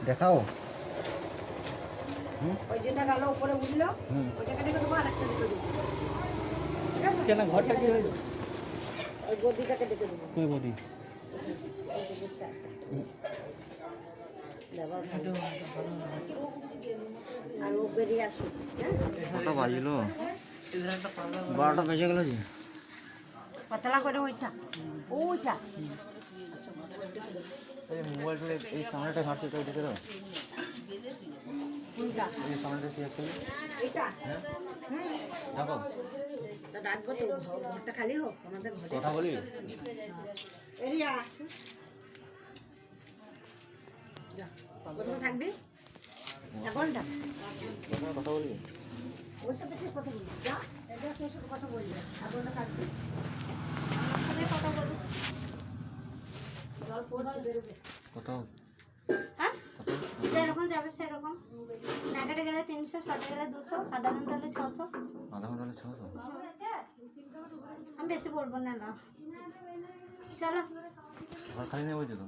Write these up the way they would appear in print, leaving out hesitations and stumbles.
দেখাও। ওই যেটা গেল উপরে উঠলো ওইটাকে দেখে দেবো, আরেকটা দেখে দেবো। কেন ঘরটা কি হইলো? ওই গদিটাকে দেখে দেবো। কই বডি? আর ও বেরিয়ে আসুক। কত বাজিলো? 12টা বেজে গেল যে। পাতলা করে ওইটা ওইটা এই মোবাইলটা এই সামনেটা ঘাটতে তো দেখে দাও। কোনটা? এই সামনেটা চেক করো। এটা হ্যাঁ দেখো তা ডাকবো তো, ঘরটা খালি হোক আমাদের ঘরে। কথা বলি। এরিয়া কোথাও থাকবি ঘন্টা কথা বলি। ওর সাথে ঠিক কথা বলবি, যা এদের তোর সাথে কথা বলবি, ঘন্টা থাকবি আমার সাথে কথা বলবি। জল পড়বে বেরোবে কোথাও হ্যাঁ, যেরকম যাবে সেরকম। নাগাটে গেলে 300, শর্টে গেলে 200, আধা ঘন্টা হলে 600। আধা ঘন্টা হলে 600? আমি বেশি বলবো না, না চলো। ঘর খালি নেই বলছো তো?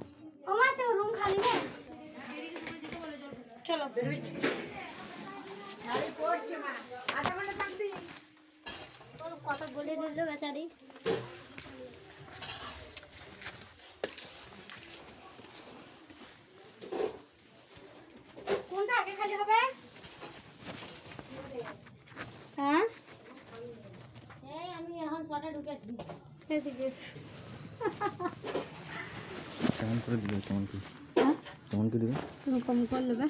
ও মা, সে রুম খালি নেই, চলো বেরোই। আধা ঘন্টা থাকবি, ওর কথা বলে দিল বেচারি। কোনটা আগে খালি হবে? হ্যাঁ আমি এখন শর্টে ঢুকেছি এদিকে। কেমন করে দিবে? কেমন করে? হ্যাঁ কেমন করে দিবে? তুমি কম করে নেবে,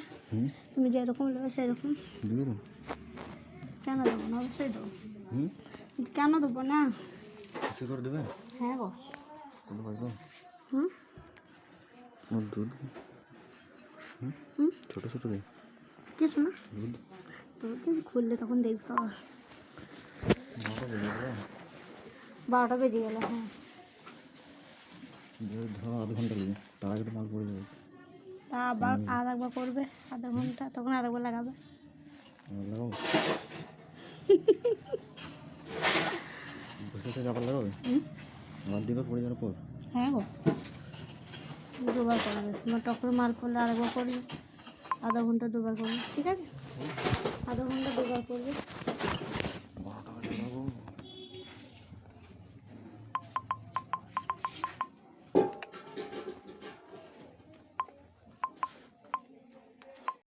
তুমি যেরকম নেবে সেরকম দিবে তো? কেন দেবো না? অবশ্যই দেবো। হুম, কেন দেবো না? কিছু করে দেবে? হ্যাঁ গো। কত পাইবো? হুম ওর দুধ হুম ছোটো ছোটো দেয় কিছু না, দুধ। তোর কিন্তু খুললে তখন দেখতে পাবো। 12টা 12টা বেজে গেল। বেজে গেল, হ্যাঁ। ধরো আধ ঘন্টা লাগবে, তার আগে তো মাল পড়ে যাবে। তা আবার আর একবার করবে আধা ঘন্টা, তখন আর একবার লাগাবে। লাগাবো বসে থেকে আবার লাগাবে? আবার দিবে পড়ে যাওয়ার পর? হ্যাঁ গো, দুবার করবে। তোমার টকরে মাল পড়লে আরেকবার করবে, আধা ঘন্টা দুবার করবে, ঠিক আছে? আধা ঘন্টা দুবার করবে।